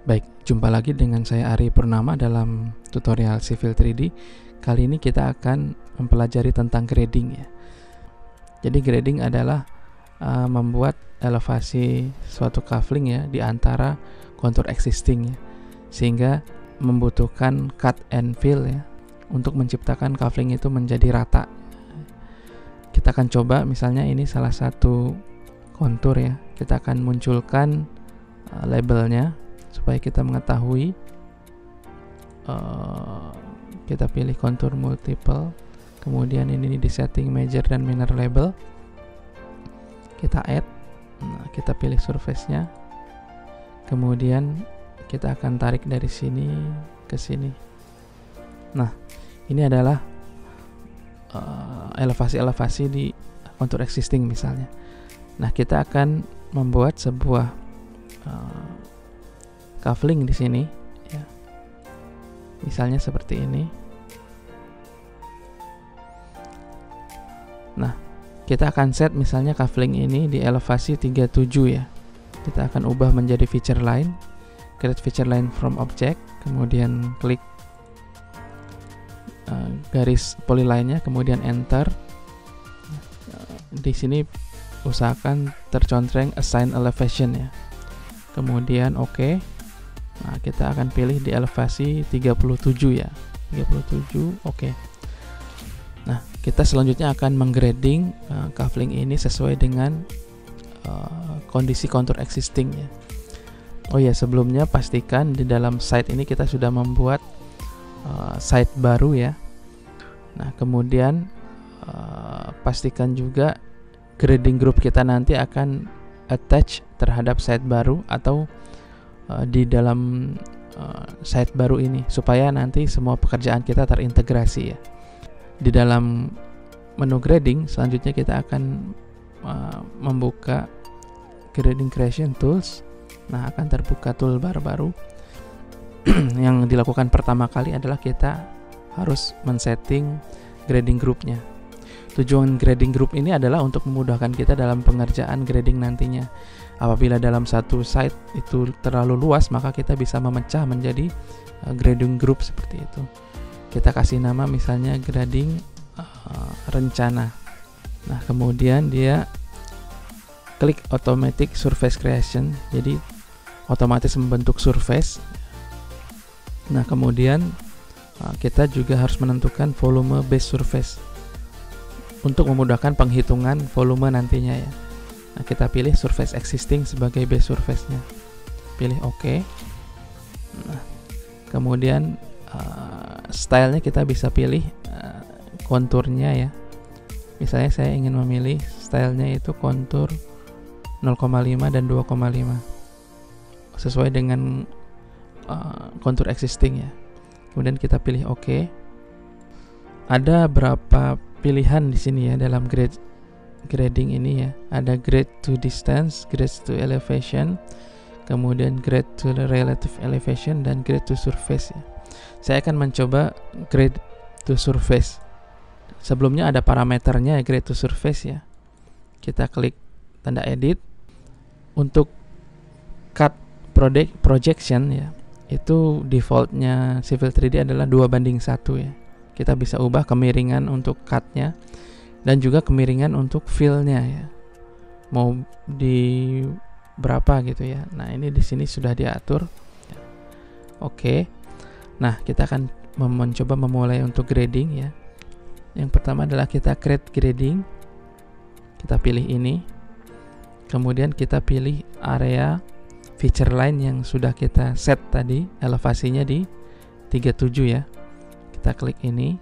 Baik, jumpa lagi dengan saya Ari Purnama dalam tutorial Civil 3D. Kali ini kita akan mempelajari tentang grading ya. Jadi grading adalah membuat elevasi suatu kafling ya di antara kontur existing ya, sehingga membutuhkan cut and fill ya untuk menciptakan kafling itu menjadi rata. Kita akan coba misalnya ini salah satu kontur ya. Kita akan munculkan labelnya supaya kita mengetahui. Kita pilih kontur multiple, kemudian ini di setting major dan minor label, kita add. Nah, kita pilih surface-nya, kemudian kita akan tarik dari sini ke sini. Nah, ini adalah elevasi-elevasi di kontur existing misalnya. Nah, kita akan membuat sebuah kafling di sini ya. Misalnya seperti ini. Nah, kita akan set misalnya kafling ini di elevasi 37 ya. Kita akan ubah menjadi feature line. Create feature line from object, kemudian klik garis polyline-nya, kemudian enter. Di sini usahakan tercontreng assign elevation ya. Kemudian oke. Nah, kita akan pilih di elevasi 37 ya. 37, oke. Nah, kita selanjutnya akan menggrading kafling ini sesuai dengan kondisi kontur existing ya. Oh ya, sebelumnya pastikan di dalam site ini kita sudah membuat site baru ya. Nah, kemudian pastikan juga grading group kita nanti akan attach terhadap site baru atau di dalam site baru ini, supaya nanti semua pekerjaan kita terintegrasi ya. Di dalam menu grading selanjutnya kita akan membuka grading creation tools. Nah, akan terbuka toolbar baru. Yang dilakukan pertama kali adalah kita harus men-setting grading groupnya. Tujuan grading group ini adalah untuk memudahkan kita dalam pengerjaan grading nantinya. Apabila dalam satu site itu terlalu luas, maka kita bisa memecah menjadi grading group seperti itu. Kita kasih nama misalnya grading rencana. Nah, kemudian dia klik automatic surface creation, jadi otomatis membentuk surface. Nah, kemudian kita juga harus menentukan volume base surface untuk memudahkan penghitungan volume nantinya ya. Nah, kita pilih surface existing sebagai base surface-nya. Pilih OK. Nah, kemudian stylenya kita bisa pilih konturnya ya. Misalnya saya ingin memilih stylenya itu kontur 0,5 dan 2,5 sesuai dengan kontur existing ya. Kemudian kita pilih OK. Ada berapa pilihan di sini ya dalam grading ini ya. Ada grade to distance, grade to elevation, kemudian grade to relative elevation, dan grade to surface ya. Saya akan mencoba grade to surface. Sebelumnya ada parameternya grade to surface ya. Kita klik tanda edit. Untuk cut projection ya, itu defaultnya Civil 3D adalah 2:1 ya. Kita bisa ubah kemiringan untuk cutnya dan juga kemiringan untuk fill-nya ya. Mau di berapa gitu ya. Nah, ini di sini sudah diatur. Oke. Nah, kita akan mencoba memulai untuk grading ya. Yang pertama adalah kita create grading. Kita pilih ini. Kemudian kita pilih area feature line yang sudah kita set tadi, elevasinya di 37 ya. Kita klik ini.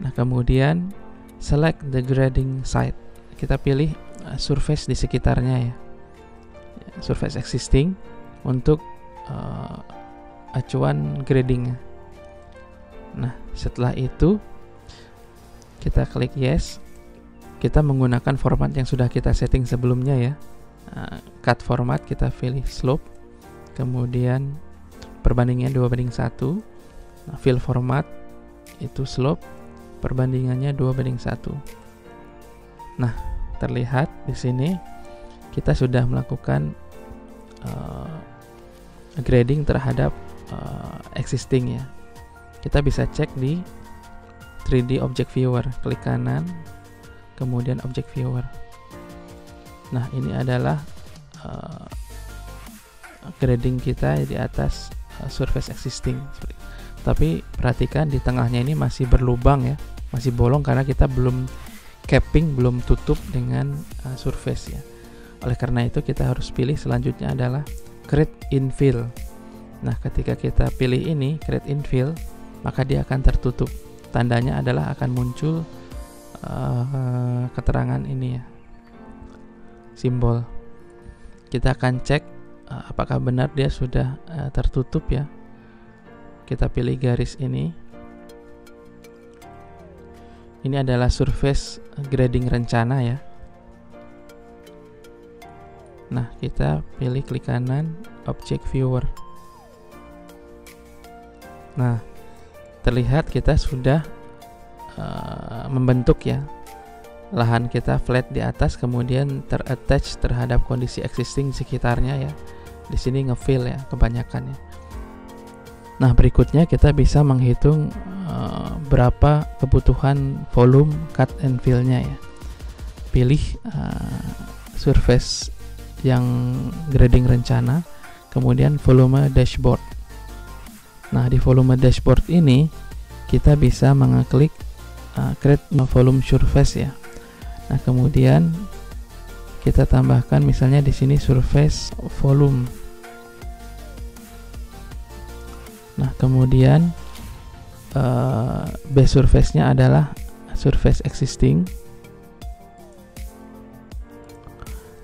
Nah, kemudian select the grading site. Kita pilih surface di sekitarnya ya. Surface existing untuk acuan grading. Nah, setelah itu kita klik yes. Kita menggunakan format yang sudah kita setting sebelumnya ya. Cut format kita pilih slope, kemudian perbandingannya 2:1. Nah, fill format itu slope, perbandingannya 2:1. Nah, terlihat di sini kita sudah melakukan grading terhadap existing ya. Kita bisa cek di 3D Object Viewer, klik kanan, kemudian Object Viewer. Nah, ini adalah grading kita di atas surface existing. Tapi perhatikan di tengahnya ini masih berlubang ya, masih bolong karena kita belum capping, belum tutup dengan surface ya. Oleh karena itu kita harus pilih selanjutnya adalah Create Infill. Nah, ketika kita pilih ini Create Infill, maka dia akan tertutup. Tandanya adalah akan muncul keterangan ini ya, simbol. Kita akan cek apakah benar dia sudah tertutup ya. Kita pilih garis ini. Ini adalah surface grading rencana ya. Nah, kita pilih klik kanan Object Viewer. Nah, terlihat kita sudah membentuk ya, lahan kita flat di atas, kemudian terattach terhadap kondisi existing sekitarnya ya. Di sini ngefill ya kebanyakan ya. Nah, berikutnya kita bisa menghitung berapa kebutuhan volume cut and fill-nya ya. Pilih surface yang grading rencana, kemudian volume dashboard. Nah, di volume dashboard ini kita bisa mengeklik create volume surface ya. Nah, kemudian kita tambahkan misalnya di sini surface volume. Nah, kemudian base surface-nya adalah surface existing.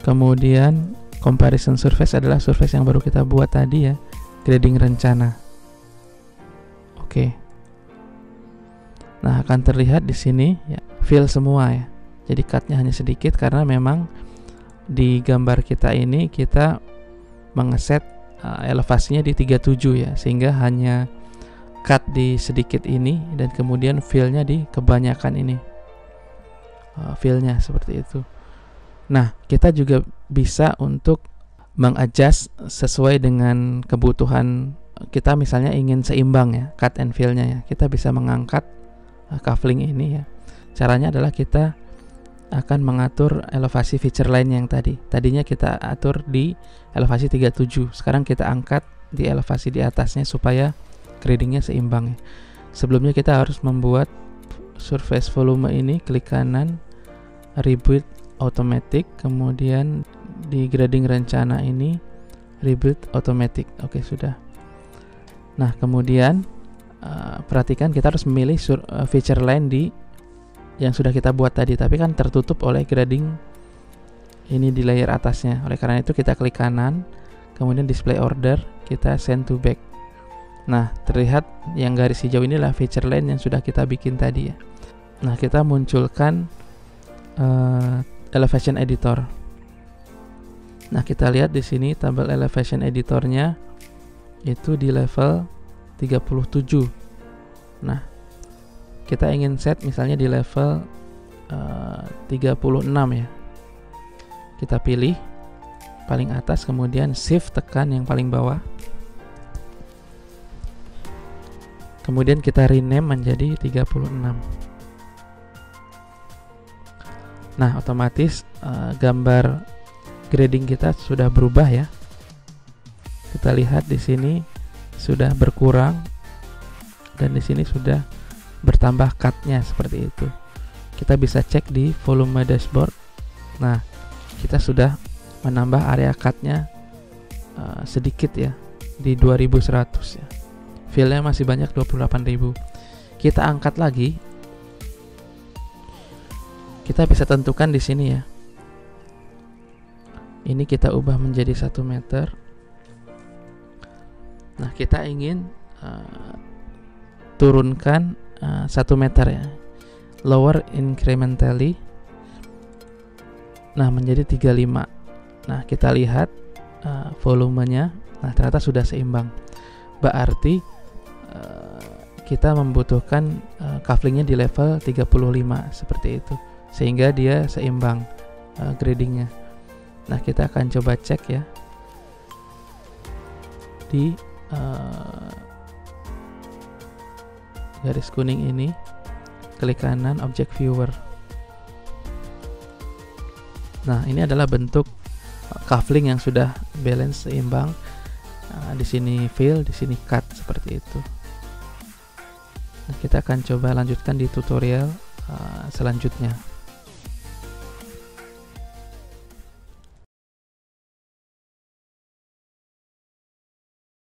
Kemudian comparison surface adalah surface yang baru kita buat tadi ya, grading rencana. Oke. Nah, akan terlihat di sini ya, fill semua ya. Jadi cut-nya hanya sedikit karena memang di gambar kita ini kita mengeset elevasinya di 37 ya, sehingga hanya cut di sedikit ini dan kemudian fill-nya di kebanyakan ini. Fill-nya seperti itu. Nah, kita juga bisa untuk mengadjust sesuai dengan kebutuhan kita, misalnya ingin seimbang ya, cut and fill-nya ya. Kita bisa mengangkat cuffling ini ya. Caranya adalah kita akan mengatur elevasi feature line yang tadi. Tadinya kita atur di elevasi 37. Sekarang kita angkat di elevasi di atasnya supaya gradingnya seimbang ya. Sebelumnya kita harus membuat surface volume ini, klik kanan, rebuild automatic, kemudian di grading rencana ini rebuild automatic. Oke, sudah. Nah, kemudian perhatikan kita harus memilih feature line di yang sudah kita buat tadi, tapi kan tertutup oleh grading ini di layer atasnya. Oleh karena itu kita klik kanan, kemudian display order, kita send to back. Nah, terlihat yang garis hijau inilah feature line yang sudah kita bikin tadi ya. Nah, kita munculkan elevation editor. Nah, kita lihat di sini tabel elevation editornya itu di level 37. Nah, kita ingin set misalnya di level 36 ya. Kita pilih paling atas, kemudian shift tekan yang paling bawah. Kemudian kita rename menjadi 36. Nah, otomatis gambar grading kita sudah berubah ya. Kita lihat di sini sudah berkurang dan di sini sudah bertambah cut-nya seperti itu. Kita bisa cek di volume dashboard. Nah, kita sudah menambah area cut-nya sedikit ya, di 2100 ya. Fill-nya masih banyak 28.000. Kita angkat lagi. Kita bisa tentukan di sini ya. Ini kita ubah menjadi 1 meter. Nah, kita ingin turunkan 1 meter ya. Lower incrementally. Nah, menjadi 35. Nah, kita lihat volumenya. Nah, ternyata sudah seimbang. Berarti kita membutuhkan cufflingnya di level 35 seperti itu, sehingga dia seimbang gradingnya. Nah, kita akan coba cek ya. di garis kuning ini, klik kanan object viewer. Nah, ini adalah bentuk cufflink yang sudah balance, seimbang. Di sini fill, di sini cut, seperti itu. Nah, kita akan coba lanjutkan di tutorial selanjutnya.